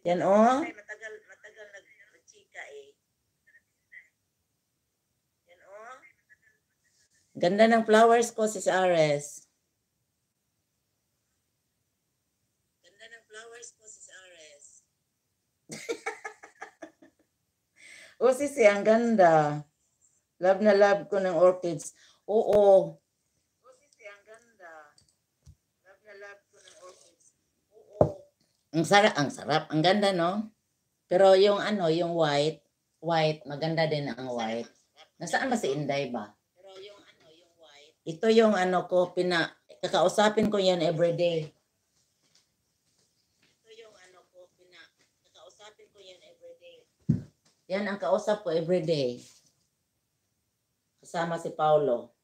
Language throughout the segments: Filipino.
Yan oh. Matagal nag-chika eh. Yan oh. Ganda ng flowers ko, Sis Ares. Ganda ng flowers ko, Sis Ares. Oh, Sisi, ang ganda. Love na love ko ng orchids. Oo. Oh, Sisi, ang ganda. Love na love ko ng orchids. Oo. Ang sarap. Ang ganda, no? Pero yung ano, yung white, maganda din ang white. Nasaan ba si Inday ba? Pero yung ano, yung white. Ito yung ano ko, kakausapin ko yan everyday. Ito yung ano ko, kakausapin ko yan everyday. Yan ang kausap ko everyday. Kasama si Paulo.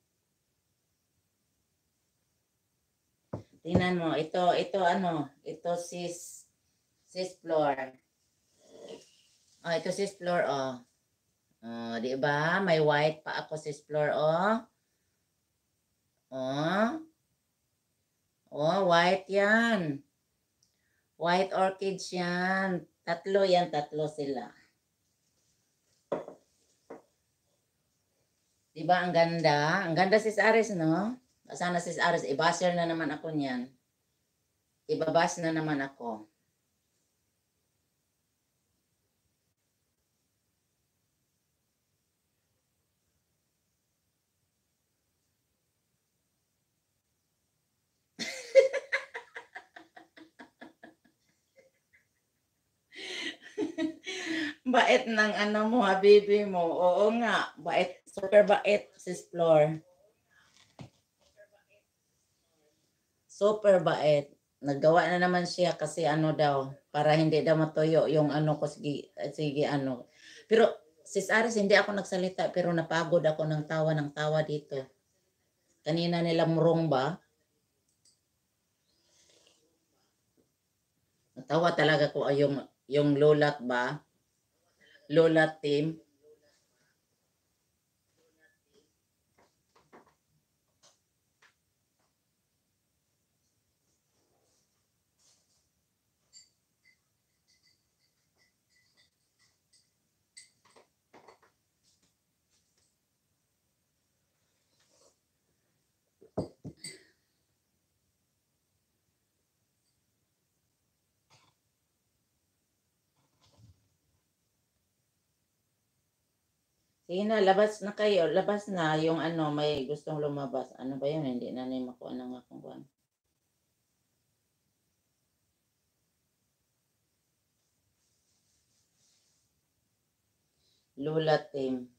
Tingnan mo, ito ano, ito sis Flor. Oh, ito sis Flor, oh. Oh, di ba? May white pa ako sis Flor, oh. Oh. Oh, white yan. White orchids yan. Tatlo sila. Diba ang ganda? Ang ganda sis Aris, no? Sana sis Aris, i-basher na naman ako niyan. Ibabas na naman ako. Bait ng ano mo, habibi mo. Oo nga, bait. Super bait, sis Flor. Super bait. Naggawa na naman siya kasi ano daw, para hindi daw matuyo yung ano ko, sige ano. Pero sis Aris, hindi ako nagsalita, pero napagod ako ng tawa dito. Kanina nila murong ba? Natawa talaga ko yung Lolat ba? Lolat team. Sige na, labas na kayo. Labas na yung ano, may gustong lumabas. Ano ba yun? Hindi na nila makuha ng akong kuwan. Lula team.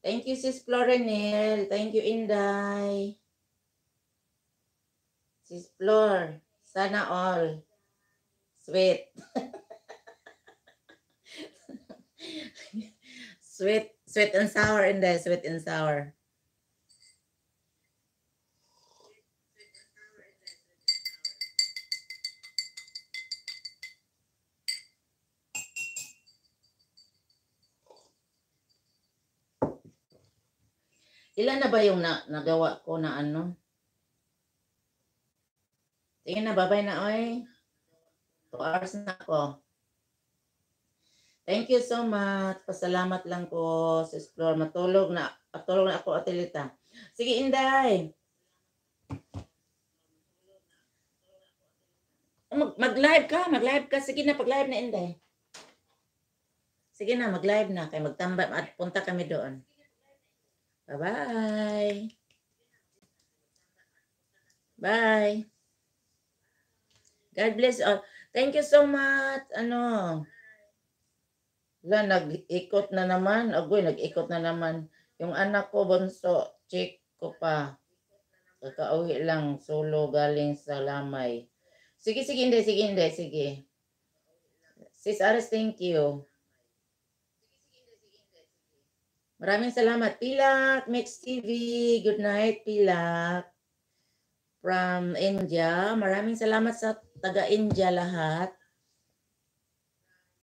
Thank you, Sis Florenel. Thank you, Inday. Sis Flor. Sana all. Sweet. Sweet and sour, Inday. Sweet and sour. Ilan na ba yung nagawa ko na ano? Tingin na, babay na, oy. 2 hours na ako. Thank you so much. Pasalamat lang ko, Sis Flor. Matulog na ako, Atilita. Sige, Inday. Mag-live ka. Sige na, pag-live na, Inday. Sige na, mag-live na. Kaya magtambay at punta kami doon. Bye-bye. Bye. God bless all. Thank you so much. Nag-ikot na naman. Agoy, nag-ikot na naman. Yung anak ko, bunso, check ko pa. Kakauwi lang, solo galing sa Lamay. Sige, hindi. Sige. Sis Aris, thank you. Maraming salamat. Pilak, Mix TV. Good night, Pilak. From India. Maraming salamat sa taga-India lahat.